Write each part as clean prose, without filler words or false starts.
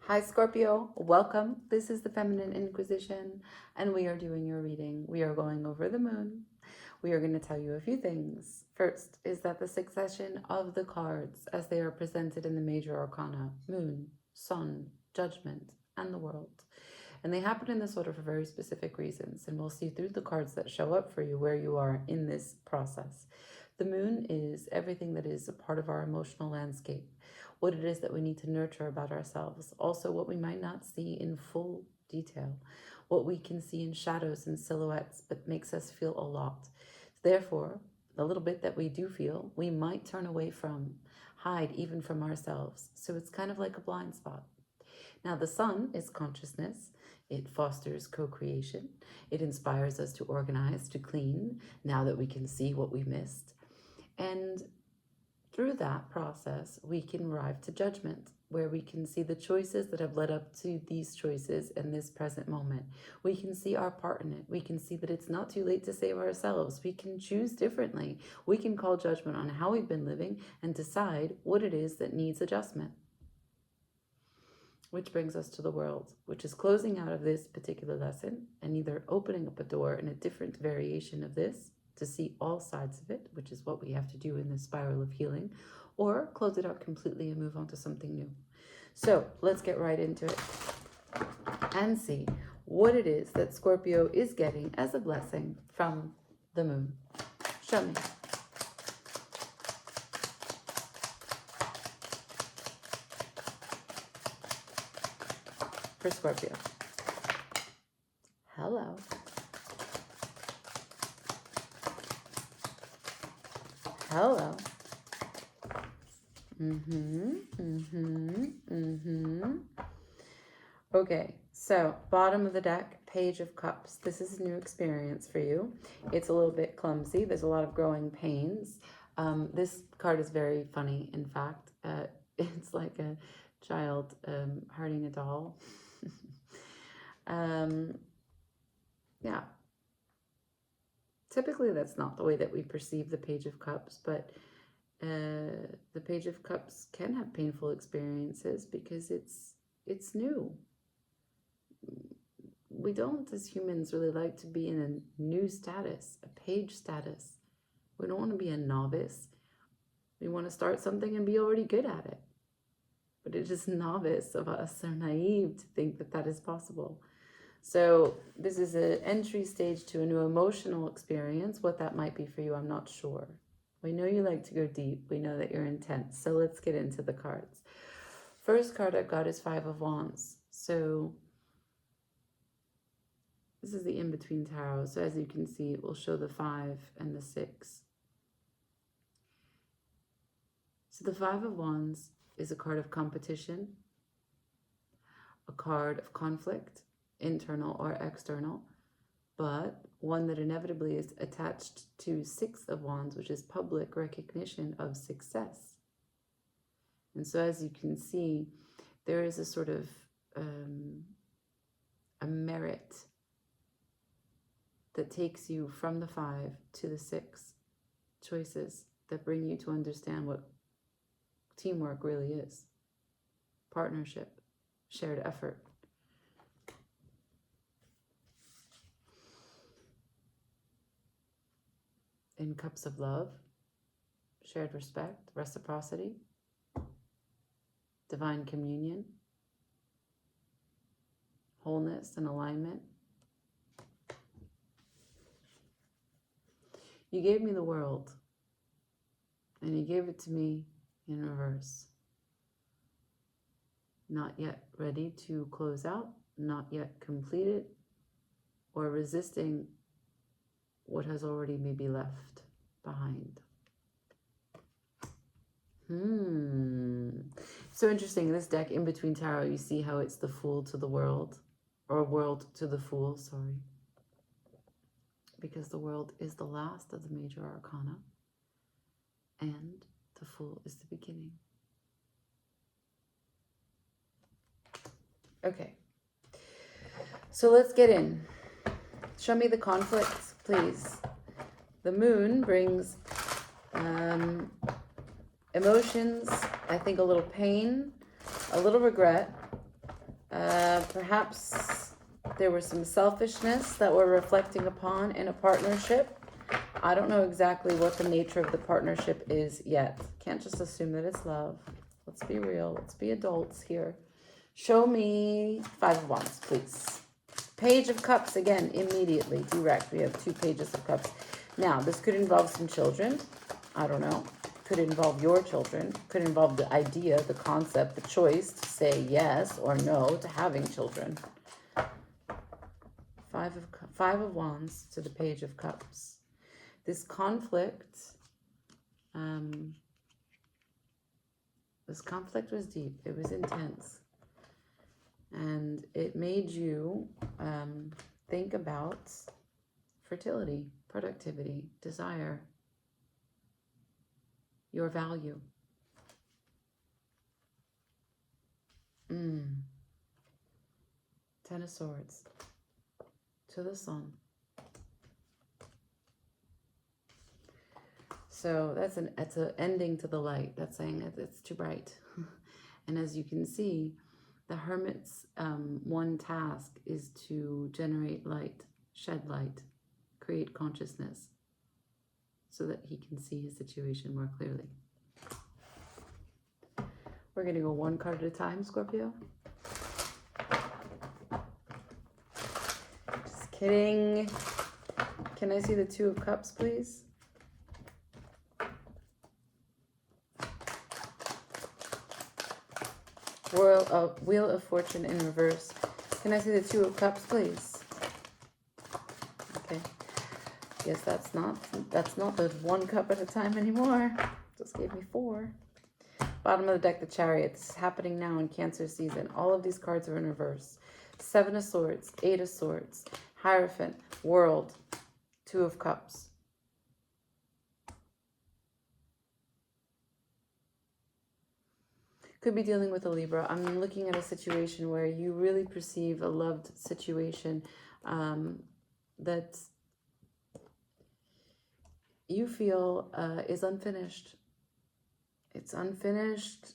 Hi Scorpio, welcome. This is the Feminine Inquisition and we are doing your reading. We are going over the moon. We are going to tell you a few things. First is that the succession of the cards as they are presented in the major arcana, moon, sun, judgment, and the world. And they happen in this order for very specific reasons. And we'll see through the cards that show up for you where you are in this process. The moon is everything that is a part of our emotional landscape, what it is that we need to nurture about ourselves, also what we might not see in full detail, what we can see in shadows and silhouettes, but makes us feel a lot. Therefore, the little bit that we do feel, we might turn away from, hide even from ourselves. So it's kind of like a blind spot. Now, the sun is consciousness. It fosters co-creation. It inspires us to organize, to clean, now that we can see what we missed. And through that process, we can arrive to judgment, where we can see the choices that have led up to these choices in this present moment. We can see our part in it. We can see that it's not too late to save ourselves. We can choose differently. We can call judgment on how we've been living and decide what it is that needs adjustment. Which brings us to the world, which is closing out of this particular lesson and either opening up a door in a different variation of this to see all sides of it, which is what we have to do in this spiral of healing, or close it out completely and move on to something new. So let's get right into it and see what it is that Scorpio is getting as a blessing from the moon. Show me. For Scorpio. Hello. Hello. Okay, so bottom of the deck, Page of Cups. This is a new experience for you. It's a little bit clumsy. There's a lot of growing pains. This card is very funny, in fact. It's like a child hurting a doll. Yeah. Typically, that's not the way that we perceive the Page of Cups, but the Page of Cups can have painful experiences because it's new. We don't, as humans, really like to be in a new status, a page status. We don't want to be a novice. We want to start something and be already good at it. But it is novice of us are naive to think that that is possible. So this is an entry stage to a new emotional experience. What that might be for you, I'm not sure. We know you like to go deep. We know that you're intense. So let's get into the cards. First card I got is Five of Wands. So this is the in-between tarot. So as you can see, it will show the 5 and the 6. So the Five of Wands is a card of competition, a card of conflict, internal or external, but one that inevitably is attached to Six of Wands, which is public recognition of success. And so as you can see, there is a sort of a merit that takes you from the 5 to the 6, choices that bring you to understand what teamwork really is, partnership, shared effort. In Cups of Love, shared respect, reciprocity, divine communion, wholeness and alignment. You gave me the world, and you gave it to me in reverse. Not yet ready to close out, not yet completed, or resisting what has already maybe left behind. So interesting, this deck, in between tarot, you see how it's the Fool to the World, or World to the Fool, sorry. Because the World is the last of the major arcana, and the Fool is the beginning. Okay, so let's get in. Show me the conflicts, please. The moon brings emotions, I think a little pain, a little regret, Perhaps there was some selfishness that we're reflecting upon in a partnership. I don't know exactly what the nature of the partnership is yet. Can't just assume that it's love. Let's be real. Let's be adults here. Show me 5 of Wands, please. Page of Cups, again, immediately, direct. We have 2 pages of Cups. Now, this could involve some children. I don't know. Could involve your children. Could involve the idea, the concept, the choice to say yes or no to having children. 5 of Wands to the Page of Cups. This conflict, was deep. It was intense. And it made you think about fertility, productivity, desire, your value. 10 of Swords to the Sun. So that's an ending to the light. That's saying it's too bright. And as you can see, the Hermit's one task is to generate light, shed light, create consciousness so that he can see his situation more clearly. We're going to go 1 card at a time, Scorpio. Just kidding. Can I see the 2 of Cups, please? Wheel of Fortune in reverse. Can I see the 2 of Cups, please? Okay. Guess that's not the 1 cup at a time anymore. Just gave me 4. Bottom of the deck, the Chariot. This is happening now in Cancer season. All of these cards are in reverse. 7 of Swords, 8 of Swords, Hierophant, World, 2 of Cups. Could be dealing with a Libra. I'm looking at a situation where you really perceive a loved situation that you feel is unfinished. It's unfinished.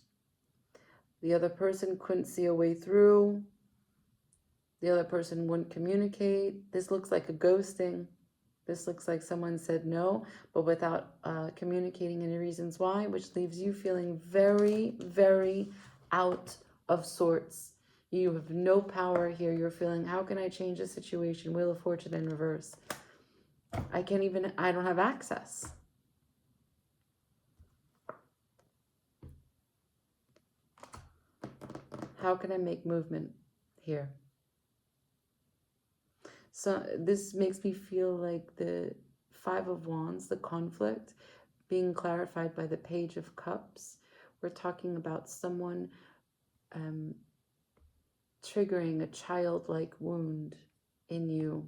The other person couldn't see a way through. The other person wouldn't communicate. This looks like a ghosting. This looks like someone said no, but without communicating any reasons why, which leaves you feeling very, very out of sorts. You have no power here. You're feeling, how can I change the situation? Wheel of Fortune in reverse. I don't have access. How can I make movement here? So this makes me feel like the 5 of Wands, the conflict, being clarified by the Page of Cups. We're talking about someone triggering a childlike wound in you,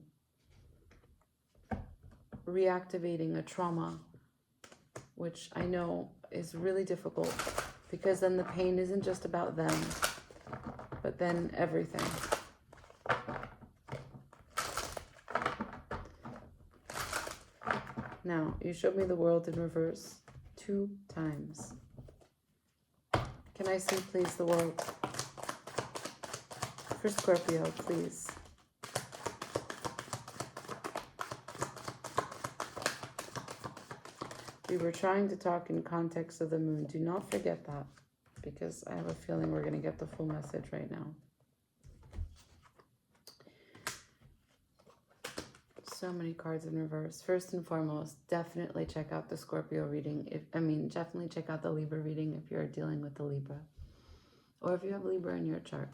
reactivating a trauma, which I know is really difficult because then the pain isn't just about them, but then everything. Now, you showed me the World in reverse 2 times. Can I see, please, the World? For Scorpio, please. We were trying to talk in context of the moon. Do not forget that, because I have a feeling we're going to get the full message right now. So many cards in reverse. First and foremost, definitely check out the Scorpio reading. Definitely check out the Libra reading if you're dealing with the Libra. Or if you have Libra in your chart.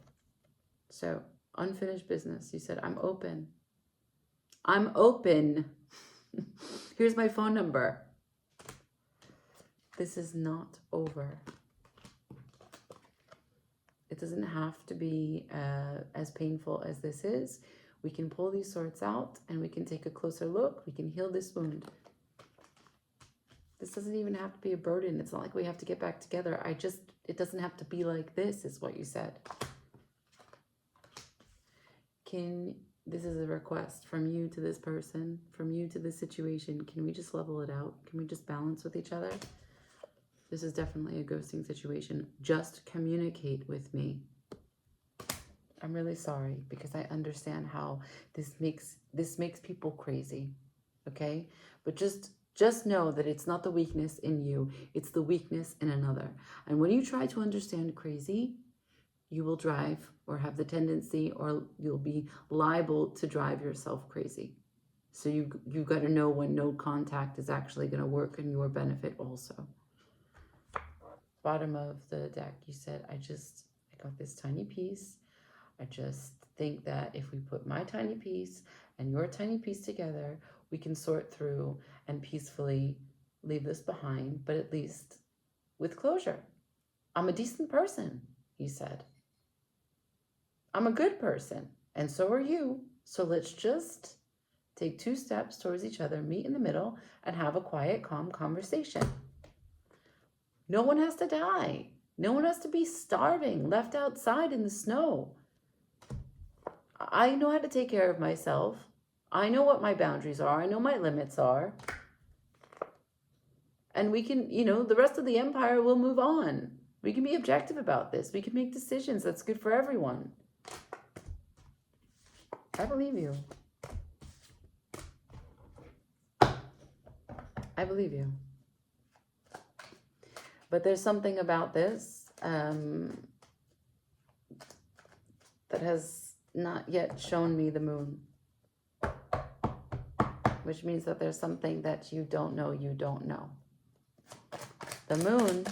So, unfinished business. You said, I'm open. I'm open. Here's my phone number. This is not over. It doesn't have to be as painful as this is. We can pull these swords out and we can take a closer look. We can heal this wound. This doesn't even have to be a burden. It's not like we have to get back together. It doesn't have to be like this, is what you said. This is a request from you to this person, from you to this situation. Can we just level it out? Can we just balance with each other? This is definitely a ghosting situation. Just communicate with me. I'm really sorry, because I understand how this makes people crazy, okay? But just know that it's not the weakness in you, it's the weakness in another. And when you try to understand crazy, you will drive or have the tendency, or you'll be liable to drive yourself crazy. So you got to know when no contact is actually going to work in your benefit also. Bottom of the deck, you said, I got this tiny piece. I just think that if we put my tiny piece and your tiny piece together, we can sort through and peacefully leave this behind, but at least with closure. I'm a decent person, he said. I'm a good person, and so are you. So let's just take 2 steps towards each other, meet in the middle, and have a quiet, calm conversation. No one has to die. No one has to be starving, left outside in the snow. I know how to take care of myself. I know what my boundaries are. I know my limits are. And we can, the rest of the empire will move on. We can be objective about this. We can make decisions that's good for everyone. I believe you. I believe you. But there's something about this that has not yet shown me the moon. Which means that there's something that you don't know you don't know. The moon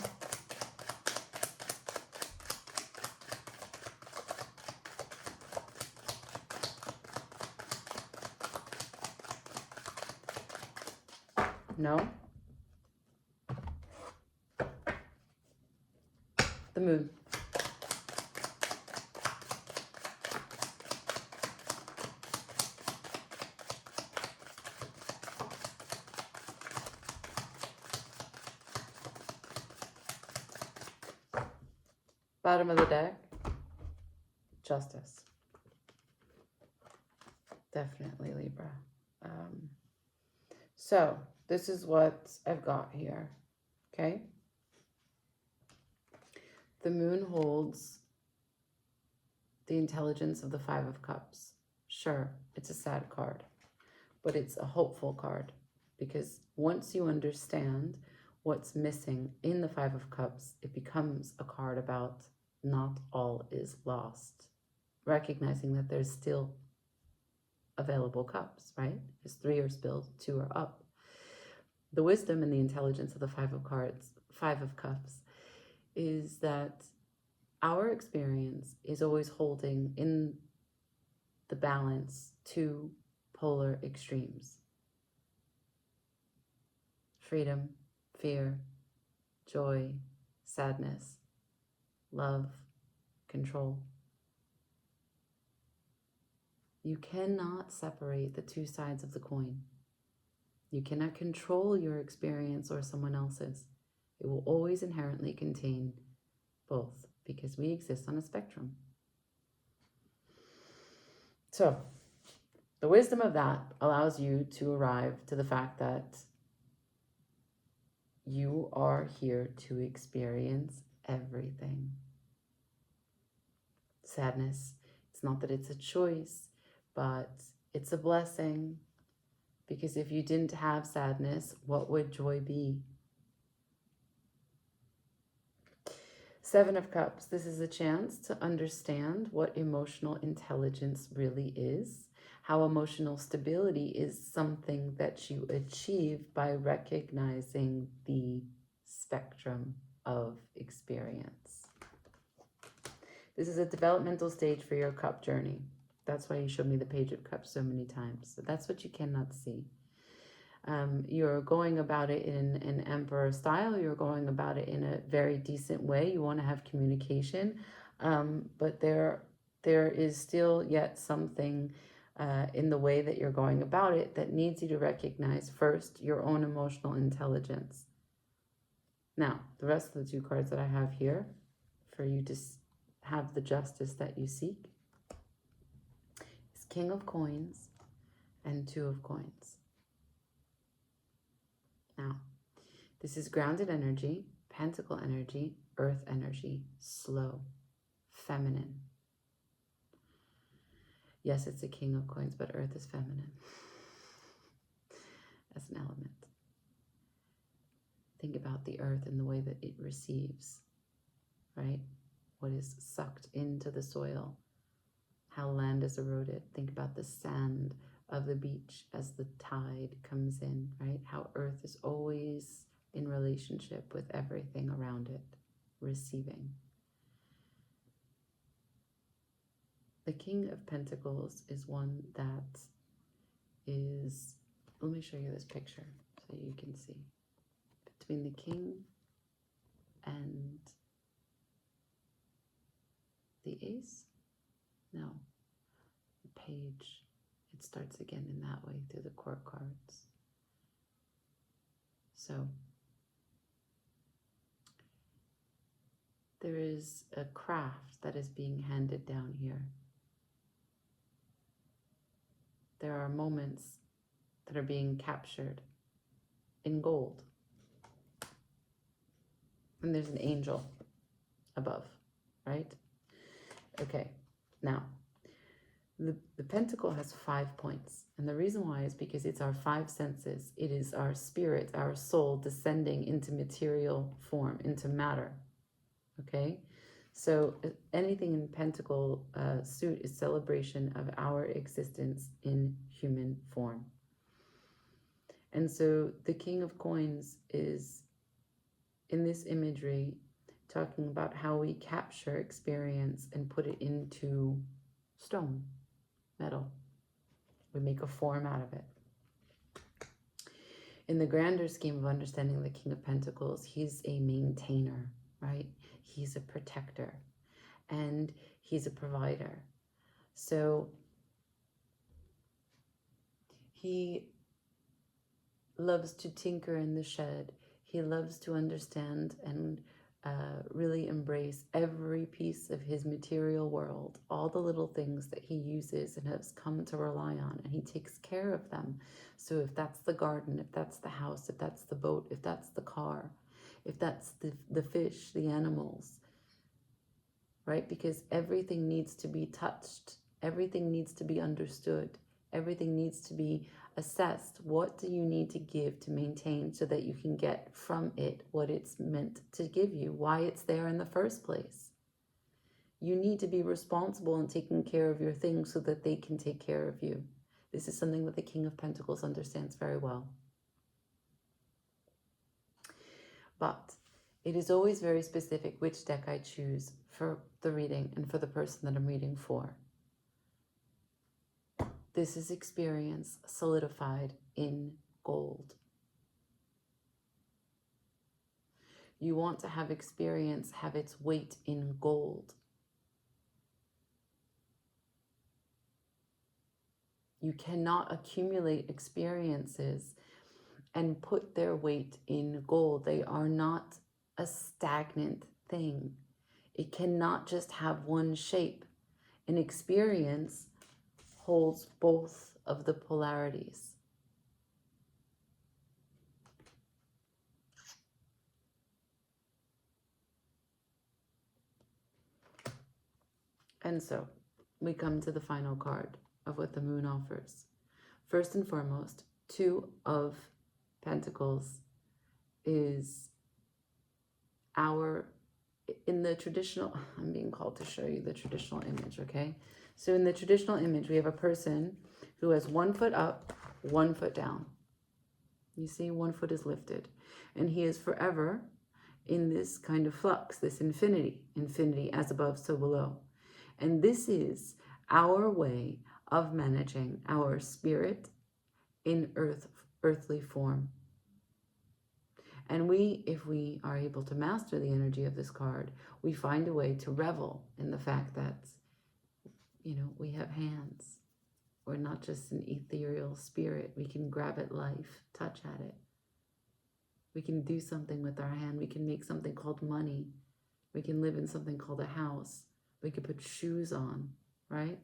no. The moon. Bottom of the deck, justice. Definitely Libra. So this is what I've got here, okay? The moon holds the intelligence of the 5 of Cups. Sure, it's a sad card, but it's a hopeful card, because once you understand what's missing in the 5 of Cups, it becomes a card about not all is lost, recognizing that there's still available cups, right? As 3 are spilled, 2 are up. The wisdom and the intelligence of the 5 of Cups is that our experience is always holding in the balance 2 polar extremes. Freedom, fear, joy, sadness, love, control. You cannot separate the 2 sides of the coin. You cannot control your experience or someone else's. It will always inherently contain both, because we exist on a spectrum. So, the wisdom of that allows you to arrive to the fact that you are here to experience everything. Sadness, it's not that it's a choice, but it's a blessing. Because if you didn't have sadness, what would joy be? 7 of Cups, this is a chance to understand what emotional intelligence really is, how emotional stability is something that you achieve by recognizing the spectrum of experience. This is a developmental stage for your cup journey. That's why you showed me the Page of Cups so many times. So that's what you cannot see. You're going about it in an emperor style. You're going about it in a very decent way. You want to have communication. But there is still yet something in the way that you're going about it that needs you to recognize first your own emotional intelligence. Now, the rest of the 2 cards that I have here for you to have the justice that you seek. King of Coins and 2 of Coins. Now, this is grounded energy, pentacle energy, earth energy, slow, feminine. Yes, it's a king of coins, but earth is feminine as an element. Think about the earth and the way that it receives, right? What is sucked into the soil, how land is eroded. Think about the sand of the beach as the tide comes in, right? How earth is always in relationship with everything around it, receiving. The King of Pentacles is one that is, let me show you this picture so you can see. Between the King and the Ace? No. The Page. It starts again in that way through the court cards. So, there is a craft that is being handed down here. There are moments that are being captured in gold. And there's an angel above, right? Okay, now, the pentacle has 5 points. And the reason why is because it's our 5 senses. It is our spirit, our soul descending into material form, into matter. Okay? So anything in pentacle suit is celebration of our existence in human form. And so the King of Coins is, in this imagery, talking about how we capture experience and put it into stone, metal. We make a form out of it. In the grander scheme of understanding the King of Pentacles, he's a maintainer, right? He's a protector and he's a provider. So he loves to tinker in the shed. He loves to understand and really embrace every piece of his material world, all the little things that he uses and has come to rely on, and he takes care of them. So if that's the garden, if that's the house, if that's the boat, if that's the car, if that's the fish, the animals, right? Because everything needs to be touched, everything needs to be understood, everything needs to be assessed. What do you need to give to maintain so that you can get from it what it's meant to give you, why it's there in the first place? You need to be responsible in taking care of your things so that they can take care of you. This is something that the King of Pentacles understands very well. But it is always very specific which deck I choose for the reading and for the person that I'm reading for. This is experience solidified in gold. You want to have experience have its weight in gold. You cannot accumulate experiences and put their weight in gold. They are not a stagnant thing. It cannot just have one shape. An experience holds both of the polarities. And so we come to the final card of what the moon offers. First and foremost, 2 of Pentacles is in the traditional, I'm being called to show you the traditional image, okay? So in the traditional image, we have a person who has 1 foot up, 1 foot down. You see, 1 foot is lifted. And he is forever in this kind of flux, this infinity as above, so below. And this is our way of managing our spirit in earthly form. And if we are able to master the energy of this card, we find a way to revel in the fact that, we have hands. We're not just an ethereal spirit. We can grab at life, touch at it. We can do something with our hand. We can make something called money. We can live in something called a house. We can put shoes on, right?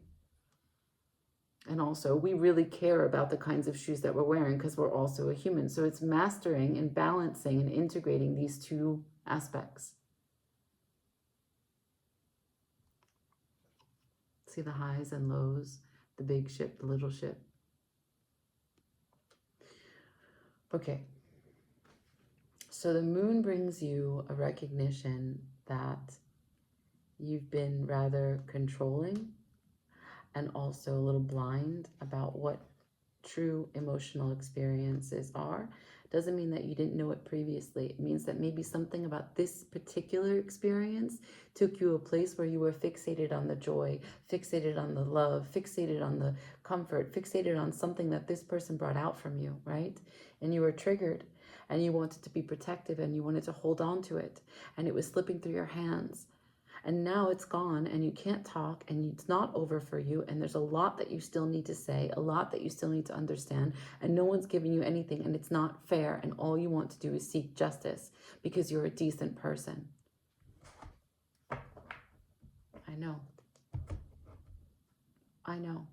And also, we really care about the kinds of shoes that we're wearing because we're also a human. So it's mastering and balancing and integrating these 2 aspects. See the highs and lows, the big ship, the little ship. Okay. So the moon brings you a recognition that you've been rather controlling and also a little blind about what true emotional experiences are. Doesn't mean that you didn't know it previously. It means that maybe something about this particular experience took you a place where you were fixated on the joy, fixated on the love, fixated on the comfort, fixated on something that this person brought out from you, right? And you were triggered and you wanted to be protective and you wanted to hold on to it and it was slipping through your hands. And now it's gone and you can't talk and it's not over for you. And there's a lot that you still need to say, a lot that you still need to understand. And no one's giving you anything and it's not fair. And all you want to do is seek justice because you're a decent person. I know. I know.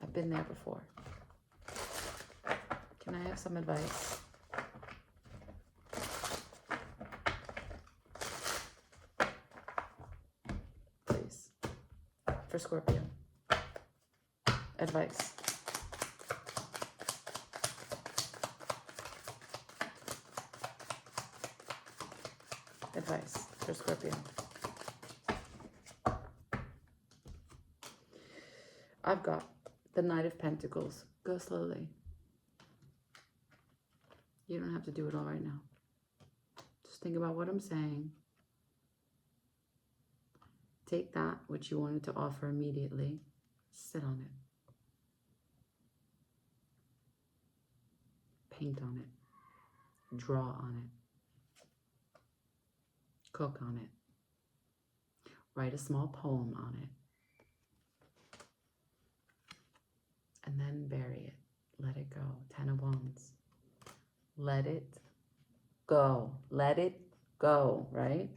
I've been there before. Can I have some advice? For Scorpio. Advice. Advice for Scorpio. I've got the Knight of Pentacles. Go slowly. You don't have to do it all right now. Just think about what I'm saying. Take that which you wanted to offer immediately, sit on it, paint on it, draw on it, cook on it, write a small poem on it, and then bury it. Let it go. 10 of Wands. Let it go. Let it go, right?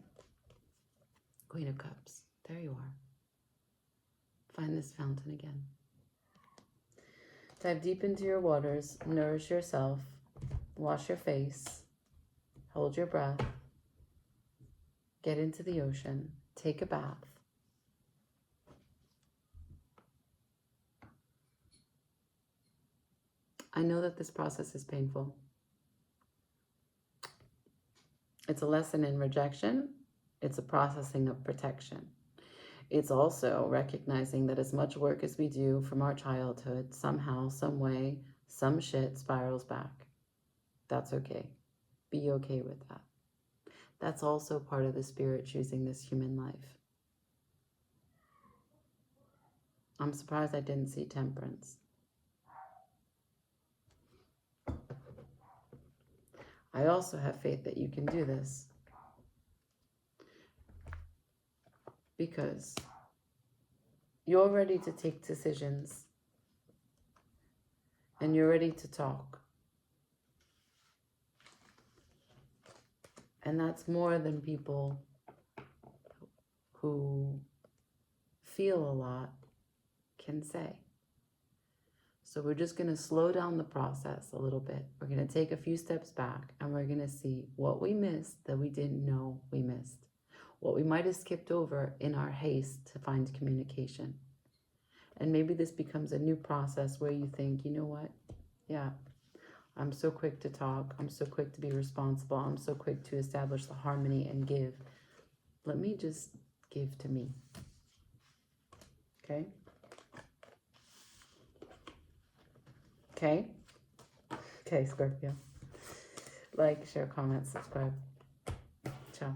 Queen of Cups. There you are. Find this fountain again. Dive deep into your waters. Nourish yourself. Wash your face. Hold your breath. Get into the ocean. Take a bath. I know that this process is painful. It's a lesson in rejection. It's a processing of protection. It's also recognizing that as much work as we do from our childhood, somehow, some way, some shit spirals back. That's okay. Be okay with that. That's also part of the spirit choosing this human life. I'm surprised I didn't see Temperance. I also have faith that you can do this. Because you're ready to take decisions and you're ready to talk. And that's more than people who feel a lot can say. So we're just going to slow down the process a little bit. We're going to take a few steps back and we're going to see what we missed that we didn't know we missed. What we might have skipped over in our haste to find communication. And maybe this becomes a new process where you think, you know what? Yeah, I'm so quick to talk. I'm so quick to be responsible. I'm so quick to establish the harmony and give. Let me just give to me. Okay? Okay? Okay, Scorpio. Like, share, comment, subscribe. Ciao.